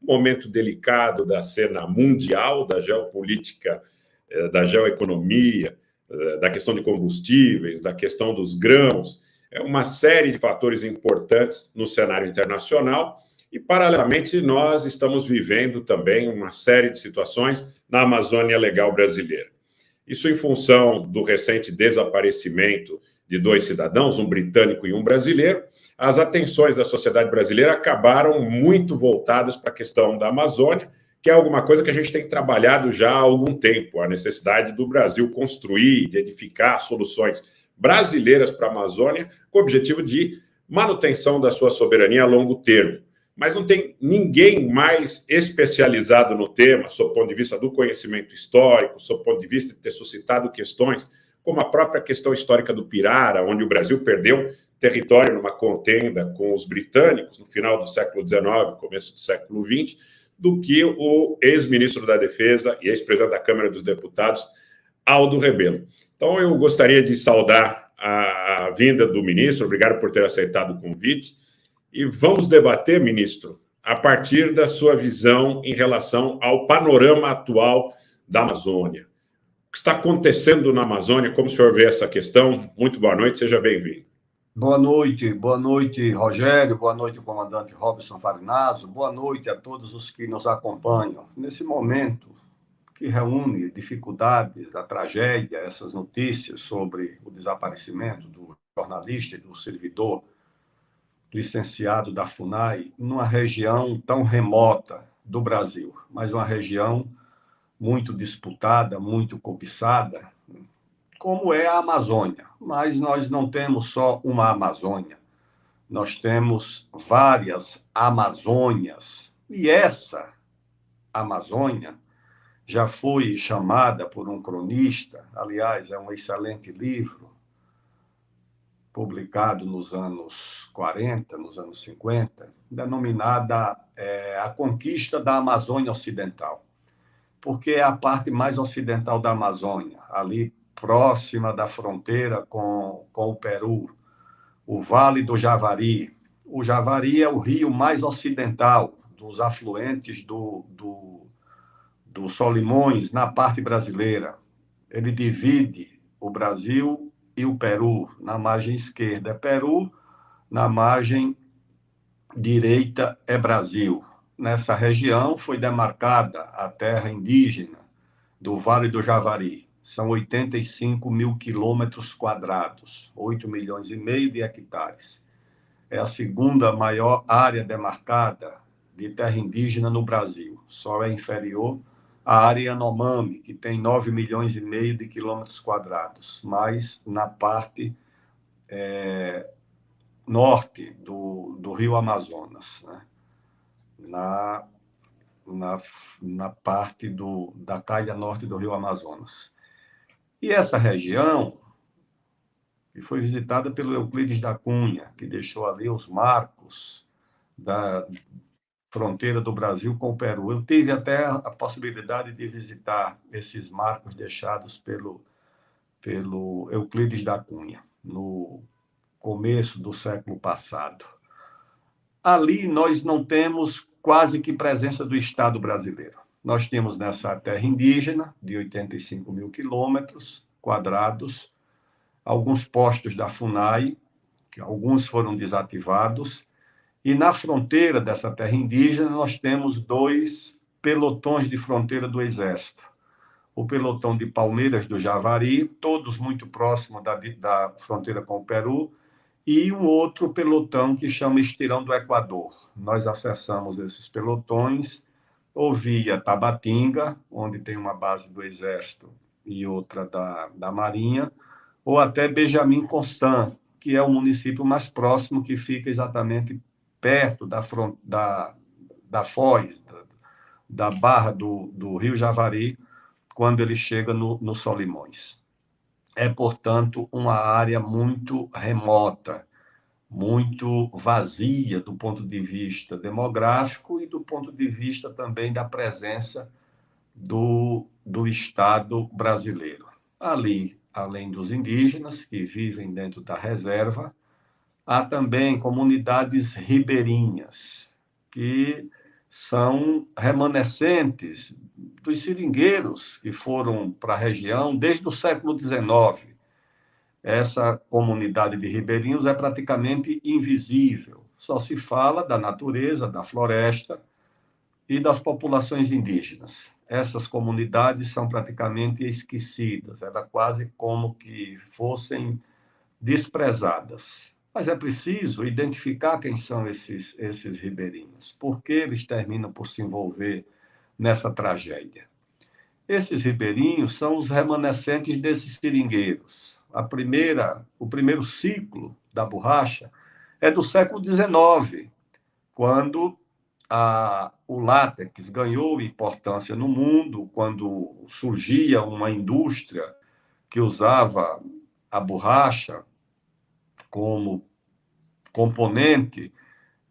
momento delicado da cena mundial, da geopolítica, da geoeconomia, da questão de combustíveis, da questão dos grãos, uma série de fatores importantes no cenário internacional e, paralelamente, nós estamos vivendo também uma série de situações na Amazônia Legal brasileira. Isso em função do recente desaparecimento de 2 cidadãos, um britânico e um brasileiro. As atenções da sociedade brasileira acabaram muito voltadas para a questão da Amazônia, que é alguma coisa que a gente tem trabalhado já há algum tempo, a necessidade do Brasil construir, de edificar soluções brasileiras para a Amazônia, com o objetivo de manutenção da sua soberania a longo termo. Mas não tem ninguém mais especializado no tema, sob o ponto de vista do conhecimento histórico, sob o ponto de vista de ter suscitado questões, como a própria questão histórica do Pirara, onde o Brasil perdeu território numa contenda com os britânicos no final do século XIX, começo do século XX, do que o ex-ministro da Defesa e ex-presidente da Câmara dos Deputados, Aldo Rebelo. Então, eu gostaria de saudar a vinda do ministro, obrigado por ter aceitado o convite, e vamos debater, ministro, a partir da sua visão em relação ao panorama atual da Amazônia. O que está acontecendo na Amazônia? Como o senhor vê essa questão? Muito boa noite, seja bem-vindo. Boa noite, Rogério, boa noite, comandante Robson Farinazzo, boa noite a todos os que nos acompanham. Nesse momento que reúne dificuldades, a tragédia, essas notícias sobre o desaparecimento do jornalista e do servidor licenciado da FUNAI, numa região tão remota do Brasil, mas uma região muito disputada, muito cobiçada, como é a Amazônia. Mas nós não temos só uma Amazônia, nós temos várias Amazônias. E essa Amazônia já foi chamada por um cronista, aliás, é um excelente livro, publicado nos anos 40, nos anos 50, denominada A Conquista da Amazônia Ocidental, porque é a parte mais ocidental da Amazônia, ali próxima da fronteira com o Peru, o Vale do Javari. O Javari é o rio mais ocidental dos afluentes do Solimões na parte brasileira. Ele divide o Brasil e o Peru. Na margem esquerda é Peru, na margem direita é Brasil. Nessa região foi demarcada a terra indígena do Vale do Javari. São 85 mil quilômetros quadrados, 8 milhões e meio de hectares. É a segunda maior área demarcada de terra indígena no Brasil. Só é inferior à área Yanomami, que tem 9 milhões e meio de quilômetros quadrados, mas na parte norte do rio Amazonas, né? Na parte da calha norte do rio Amazonas. E essa região que foi visitada pelo Euclides da Cunha, que deixou ali os marcos da fronteira do Brasil com o Peru. Eu tive até a possibilidade de visitar esses marcos deixados pelo Euclides da Cunha, no começo do século passado. Ali nós não temos quase que presença do Estado brasileiro. Nós temos nessa terra indígena, de 85 mil quilômetros quadrados, alguns postos da FUNAI, que alguns foram desativados, e na fronteira dessa terra indígena nós temos 2 pelotões de fronteira do Exército. O pelotão de Palmeiras do Javari, todos muito próximos da fronteira com o Peru, e um outro pelotão que chama Estirão do Equador. Nós acessamos esses pelotões ou via Tabatinga, onde tem uma base do Exército e outra da Marinha, ou até Benjamin Constant, que é o município mais próximo, que fica exatamente perto da foz, da barra do rio Javari, quando ele chega no Solimões. É, portanto, uma área muito remota, muito vazia do ponto de vista demográfico e do ponto de vista também da presença do Estado brasileiro. Ali, além dos indígenas que vivem dentro da reserva, há também comunidades ribeirinhas, que são remanescentes dos seringueiros que foram para a região desde o século XIX. Essa comunidade de ribeirinhos é praticamente invisível. Só se fala da natureza, da floresta e das populações indígenas. Essas comunidades são praticamente esquecidas, era quase como que fossem desprezadas. Mas é preciso identificar quem são esses ribeirinhos, por que eles terminam por se envolver nessa tragédia. Esses ribeirinhos são os remanescentes desses seringueiros. O primeiro ciclo da borracha é do século XIX, quando o látex ganhou importância no mundo, quando surgia uma indústria que usava a borracha como componente,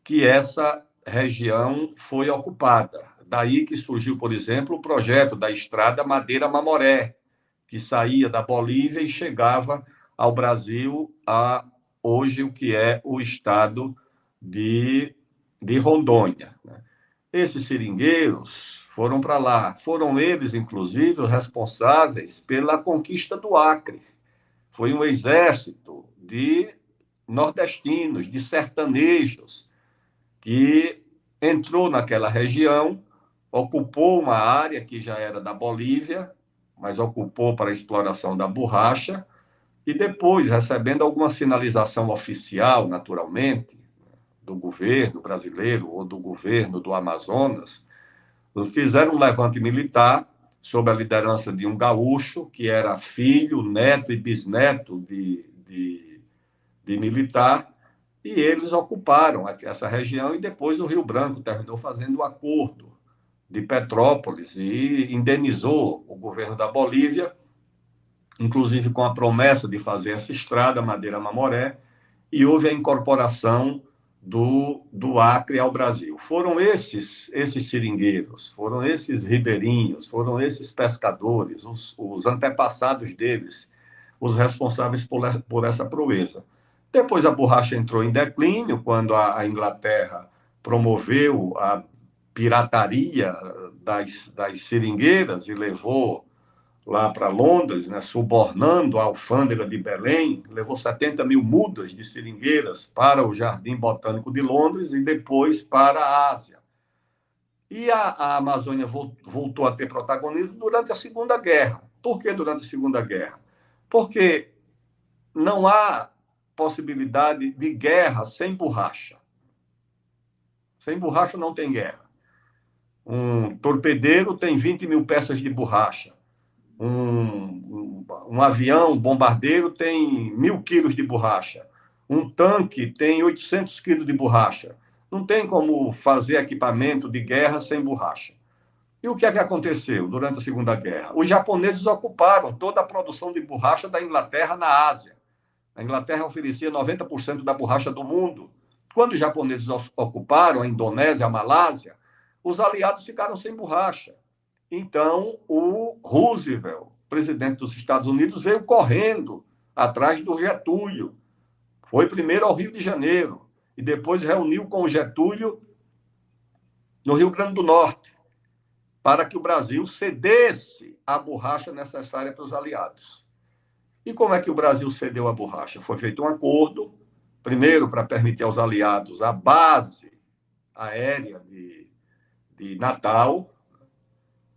que essa região foi ocupada. Daí que surgiu, por exemplo, o projeto da estrada Madeira-Mamoré, que saía da Bolívia e chegava ao Brasil, a hoje o que é o estado de Rondônia. Esses seringueiros foram para lá. Foram eles, inclusive, os responsáveis pela conquista do Acre. Foi um exército de nordestinos, de sertanejos, que entrou naquela região, ocupou uma área que já era da Bolívia, mas ocupou para a exploração da borracha, e depois, recebendo alguma sinalização oficial, naturalmente, do governo brasileiro ou do governo do Amazonas, fizeram um levante militar sob a liderança de um gaúcho, que era filho, neto e bisneto de militar, e eles ocuparam essa região, e depois o Rio Branco terminou fazendo um acordo de Petrópolis e indenizou o governo da Bolívia, inclusive com a promessa de fazer essa estrada Madeira-Mamoré, e houve a incorporação do Acre ao Brasil. Foram esses seringueiros, foram esses ribeirinhos, foram esses pescadores, os antepassados deles, os responsáveis por essa proeza. Depois a borracha entrou em declínio, quando a Inglaterra promoveu a pirataria das seringueiras e levou lá para Londres, né, subornando a alfândega de Belém, levou 70 mil mudas de seringueiras para o Jardim Botânico de Londres e depois para a Ásia. E a Amazônia voltou a ter protagonismo durante a Segunda Guerra. Por que durante a Segunda Guerra? Porque não há possibilidade de guerra sem borracha. Sem borracha não tem guerra. Um torpedeiro tem 20 mil peças de borracha. Um avião, um bombardeiro, tem 1.000 quilos de borracha. Um tanque tem 800 quilos de borracha. Não tem como fazer equipamento de guerra sem borracha. E o que é que aconteceu durante a Segunda Guerra? Os japoneses ocuparam toda a produção de borracha da Inglaterra na Ásia. A Inglaterra oferecia 90% da borracha do mundo. Quando os japoneses ocuparam a Indonésia, a Malásia, os aliados ficaram sem borracha. Então, o Roosevelt, presidente dos Estados Unidos, veio correndo atrás do Getúlio. Foi primeiro ao Rio de Janeiro e depois reuniu com o Getúlio no Rio Grande do Norte, para que o Brasil cedesse a borracha necessária para os aliados. E como é que o Brasil cedeu a borracha? Foi feito um acordo, primeiro para permitir aos aliados a base aérea de Natal,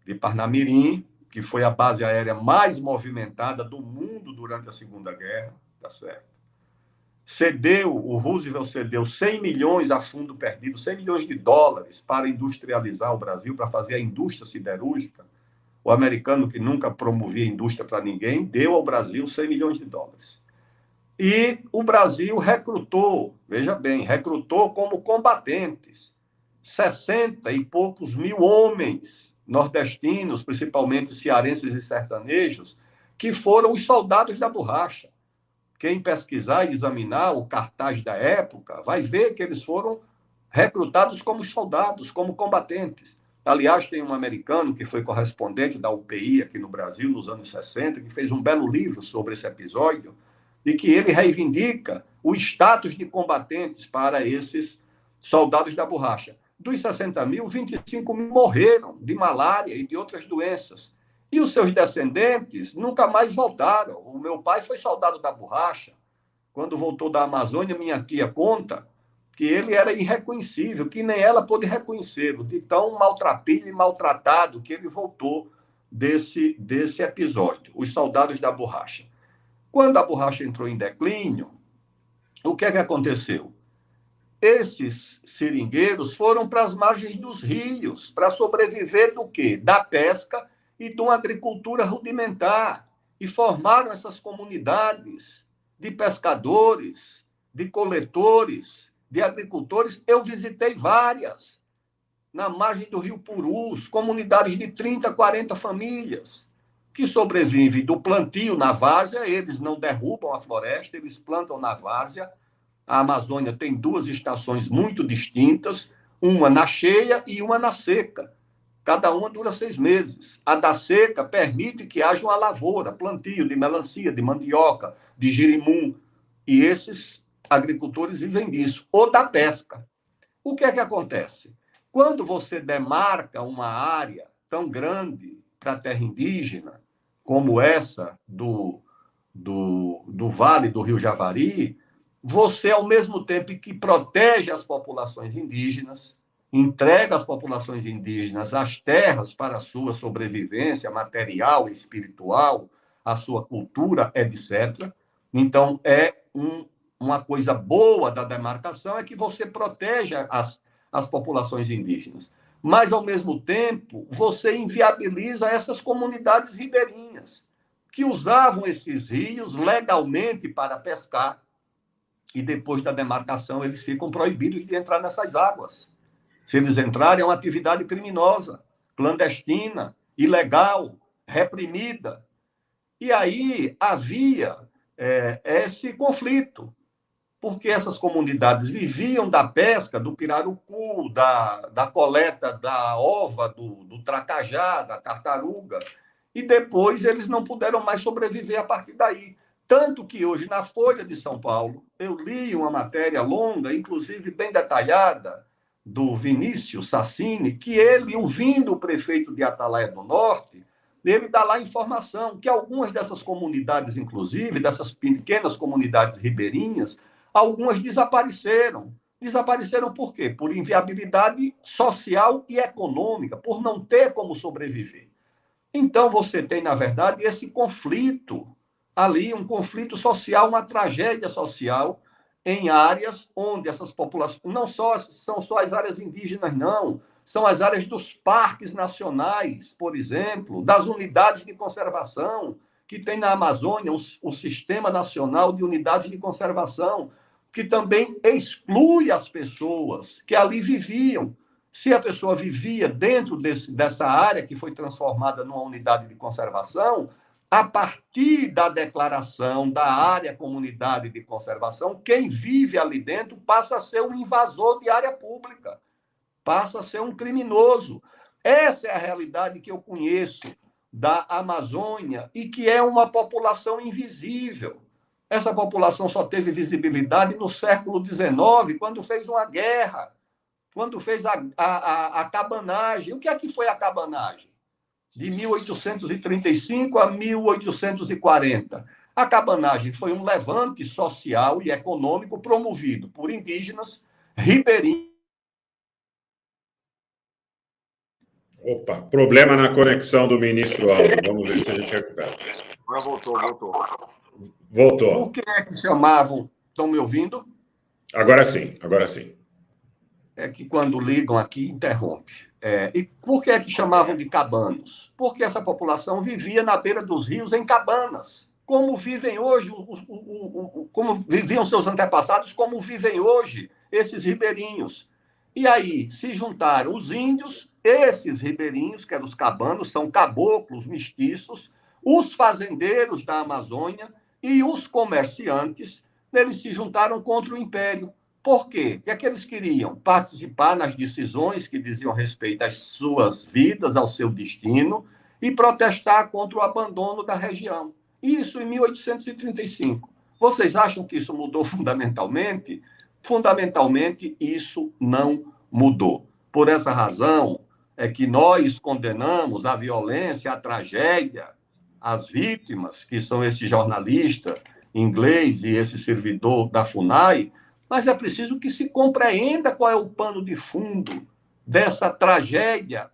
de Parnamirim, que foi a base aérea mais movimentada do mundo durante a Segunda Guerra, tá certo? O Roosevelt cedeu 100 milhões a fundo perdido, 100 milhões de dólares para industrializar o Brasil, para fazer a indústria siderúrgica. O americano, que nunca promovia indústria para ninguém, deu ao Brasil 100 milhões de dólares. E o Brasil recrutou, veja bem, recrutou como combatentes 60 e poucos mil homens nordestinos, principalmente cearenses e sertanejos, que foram os soldados da borracha. Quem pesquisar e examinar o cartaz da época vai ver que eles foram recrutados como soldados, como combatentes. Aliás, tem um americano que foi correspondente da UPI aqui no Brasil nos anos 60, que fez um belo livro sobre esse episódio, e que ele reivindica o status de combatentes para esses soldados da borracha. dos 60 mil, 25 mil morreram de malária e de outras doenças. E os seus descendentes nunca mais voltaram. O meu pai foi soldado da borracha. Quando voltou da Amazônia, minha tia conta que ele era irreconhecível, que nem ela pôde reconhecê-lo, de tão maltrapilho e maltratado que ele voltou desse episódio, os soldados da borracha. Quando a borracha entrou em declínio, o que é que aconteceu? Esses seringueiros foram para as margens dos rios para sobreviver do quê? Da pesca e de uma agricultura rudimentar. E formaram essas comunidades de pescadores, de coletores, de agricultores. Eu visitei várias, na margem do Rio Purus, comunidades de 30, 40 famílias, que sobrevivem do plantio na várzea. Eles não derrubam a floresta, eles plantam na várzea. A Amazônia tem duas estações muito distintas, uma na cheia e uma na seca. Cada uma dura 6 meses. A da seca permite que haja uma lavoura, plantio de melancia, de mandioca, de girimum. E esses agricultores vivem disso. Ou da pesca. O que é que acontece? Quando você demarca uma área tão grande para a terra indígena, como essa do Vale do Rio Javari, você, ao mesmo tempo que protege as populações indígenas, entrega às populações indígenas as terras para a sua sobrevivência material e espiritual, a sua cultura, etc. Então, uma coisa boa da demarcação é que você protege as populações indígenas. Mas, ao mesmo tempo, você inviabiliza essas comunidades ribeirinhas, que usavam esses rios legalmente para pescar, e depois da demarcação eles ficam proibidos de entrar nessas águas. Se eles entrarem, é uma atividade criminosa, clandestina, ilegal, reprimida. E aí havia esse conflito, porque essas comunidades viviam da pesca, do pirarucu, da coleta da ova, do tracajá, da tartaruga, e depois eles não puderam mais sobreviver a partir daí. Tanto que hoje, na Folha de São Paulo, eu li uma matéria longa, inclusive bem detalhada, do Vinícius Sassini, que ele, ouvindo o prefeito de Atalaia do Norte, ele dá lá informação que algumas dessas comunidades, inclusive, dessas pequenas comunidades ribeirinhas, algumas desapareceram. Desapareceram por quê? Por inviabilidade social e econômica, por não ter como sobreviver. Então, você tem, na verdade, esse conflito ali, um conflito social, uma tragédia social, em áreas onde essas populações, não são só as áreas indígenas, não, são as áreas dos parques nacionais, por exemplo, das unidades de conservação, que tem na Amazônia o Sistema Nacional de Unidades de Conservação, que também exclui as pessoas que ali viviam. Se a pessoa vivia dentro dessa área que foi transformada numa unidade de conservação, a partir da declaração da área comunidade de conservação, quem vive ali dentro passa a ser um invasor de área pública, passa a ser um criminoso. Essa é a realidade que eu conheço da Amazônia e que é uma população invisível. Essa população só teve visibilidade no século XIX, quando fez uma guerra, quando fez a cabanagem. O que é que foi a cabanagem? De 1835 a 1840. A cabanagem foi um levante social e econômico promovido por indígenas ribeirinhos. Opa, problema na conexão do ministro Aldo. Vamos ver se a gente recupera. Agora voltou. Voltou. Por que é que chamavam? Estão me ouvindo? Agora sim, agora sim. É que quando ligam aqui, interrompe. E por que é que chamavam de cabanos? Porque essa população vivia na beira dos rios em cabanas, como vivem hoje, como viviam seus antepassados, como vivem hoje esses ribeirinhos. E aí se juntaram os índios, esses ribeirinhos, que eram os cabanos, são caboclos mestiços, os fazendeiros da Amazônia e os comerciantes, eles se juntaram contra o Império. Por quê? O que é que eles queriam? Participar nas decisões que diziam respeito às suas vidas, ao seu destino, e protestar contra o abandono da região. Isso em 1835. Vocês acham que isso mudou fundamentalmente? Fundamentalmente, isso não mudou. Por essa razão é que nós condenamos a violência, a tragédia, as vítimas, que são esse jornalista inglês e esse servidor da FUNAI, mas é preciso que se compreenda qual é o pano de fundo dessa tragédia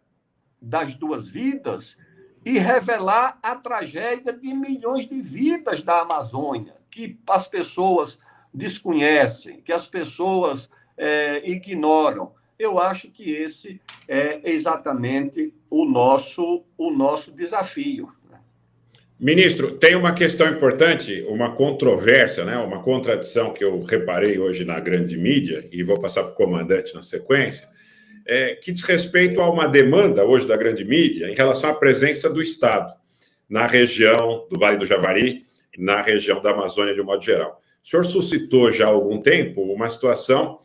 das duas vidas e revelar a tragédia de milhões de vidas da Amazônia, que as pessoas desconhecem, que as pessoas ignoram. Eu acho que esse é exatamente o nosso desafio. Ministro, tem uma questão importante, uma controvérsia, né? Uma contradição que eu reparei hoje na grande mídia, e vou passar para o comandante na sequência, que diz respeito a uma demanda hoje da grande mídia em relação à presença do Estado na região do Vale do Javari, na região da Amazônia de um modo geral. O senhor suscitou já há algum tempo uma situação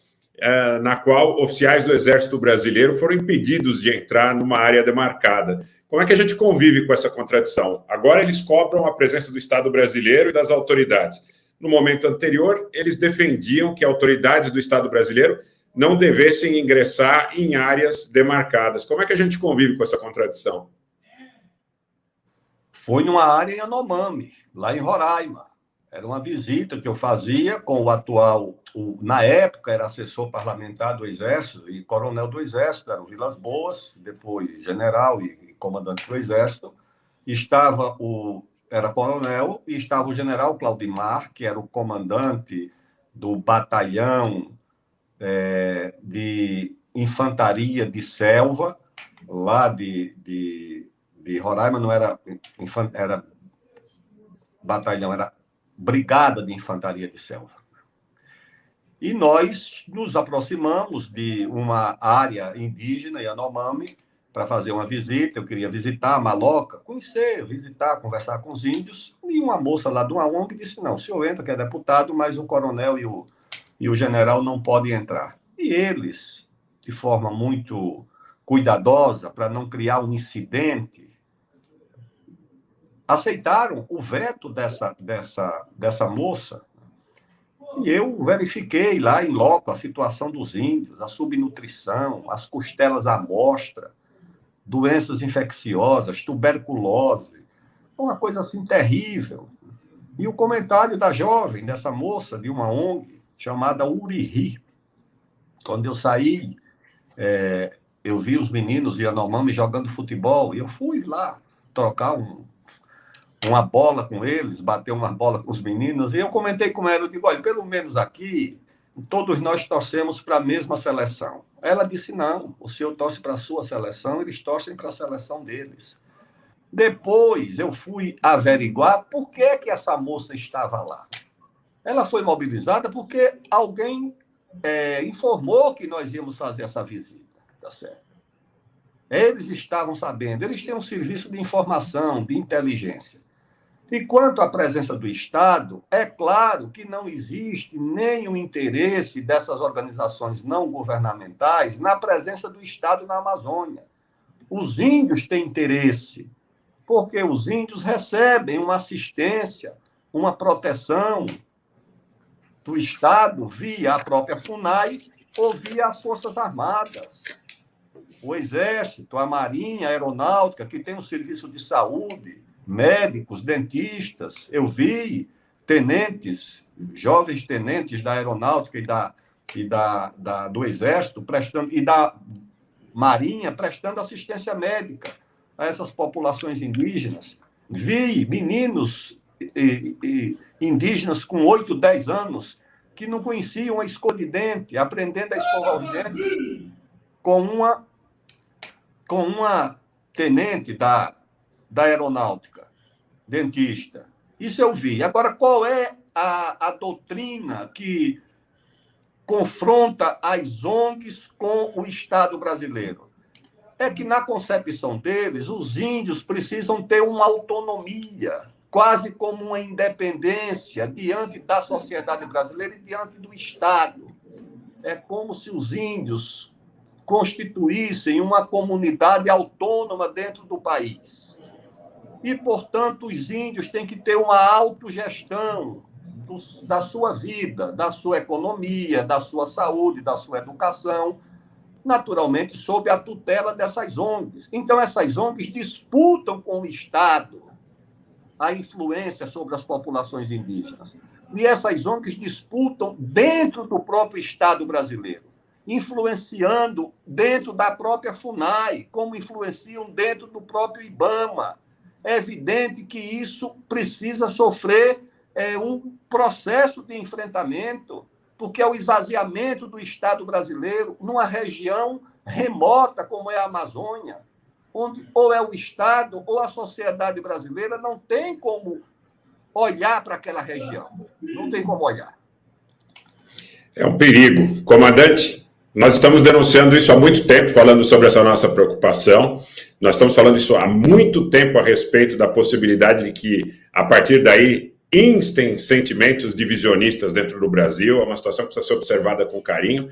na qual oficiais do Exército Brasileiro foram impedidos de entrar numa área demarcada. Como é que a gente convive com essa contradição? Agora eles cobram a presença do Estado brasileiro e das autoridades. No momento anterior, eles defendiam que autoridades do Estado brasileiro não devessem ingressar em áreas demarcadas. Como é que a gente convive com essa contradição? Foi numa área em Yanomami, lá em Roraima. Era uma visita que eu fazia com o atual, na época era assessor parlamentar do Exército e coronel do Exército, era o Vilas Boas, depois general e comandante do Exército. Era coronel e estava o general Claudimar, que era o comandante do batalhão de infantaria de selva, lá de Roraima, não era batalhão, era brigada de infantaria de selva. E nós nos aproximamos de uma área indígena, Yanomami, para fazer uma visita. Eu queria visitar a Maloca, conhecer, visitar, conversar com os índios. E uma moça lá de uma ONG disse, não, o senhor entra, que é deputado, mas o coronel e o general não podem entrar. E eles, de forma muito cuidadosa, para não criar um incidente, aceitaram o veto dessa moça. E eu verifiquei lá em loco a situação dos índios, a subnutrição, as costelas à mostra, doenças infecciosas, tuberculose, uma coisa assim terrível. E o comentário da jovem, dessa moça de uma ONG, chamada Uriri. Quando eu saí, eu vi os meninos Yanomami jogando futebol, e eu fui lá trocar uma bola com eles, bater uma bola com os meninos, e eu comentei com ela, eu digo, olha, pelo menos aqui, todos nós torcemos para a mesma seleção. Ela disse, não, o senhor torce para a sua seleção, eles torcem para a seleção deles. Depois eu fui averiguar por que essa moça estava lá. Ela foi mobilizada porque alguém informou que nós íamos fazer essa visita, tá certo? Eles estavam sabendo, eles têm um serviço de informação, de inteligência. E quanto à presença do Estado, é claro que não existe nenhum interesse dessas organizações não governamentais na presença do Estado na Amazônia. Os índios têm interesse, porque os índios recebem uma assistência, uma proteção do Estado via a própria FUNAI ou via as Forças Armadas. O Exército, a Marinha, a Aeronáutica, que tem um serviço de saúde, médicos, dentistas. Eu vi tenentes, jovens tenentes da Aeronáutica do Exército e da Marinha prestando assistência médica a essas populações indígenas. Vi meninos indígenas com 8, 10 anos que não conheciam a escova de dente, aprendendo a escovar os dentes com uma tenente da Aeronáutica, dentista. Isso eu vi. Agora, qual é a doutrina que confronta as ONGs com o Estado brasileiro? É que, na concepção deles, os índios precisam ter uma autonomia, quase como uma independência diante da sociedade brasileira e diante do Estado. É como se os índios constituíssem uma comunidade autônoma dentro do país. E, portanto, os índios têm que ter uma autogestão da sua vida, da sua economia, da sua saúde, da sua educação. naturalmente sob a tutela dessas ONGs. Então, essas ONGs disputam com o Estado a influência sobre as populações indígenas. E essas ONGs disputam dentro do próprio Estado brasileiro, influenciando dentro da própria FUNAI, como influenciam dentro do próprio IBAMA. É evidente que isso precisa sofrer um processo de enfrentamento, porque é o esvaziamento do Estado brasileiro numa região remota como é a Amazônia, onde ou é o Estado ou a sociedade brasileira não tem como olhar para aquela região. Não tem como olhar. É um perigo. Comandante, nós estamos denunciando isso há muito tempo, falando sobre essa nossa preocupação. Nós estamos falando isso há muito tempo a respeito da possibilidade de que, a partir daí, instem sentimentos divisionistas dentro do Brasil. É uma situação que precisa ser observada com carinho,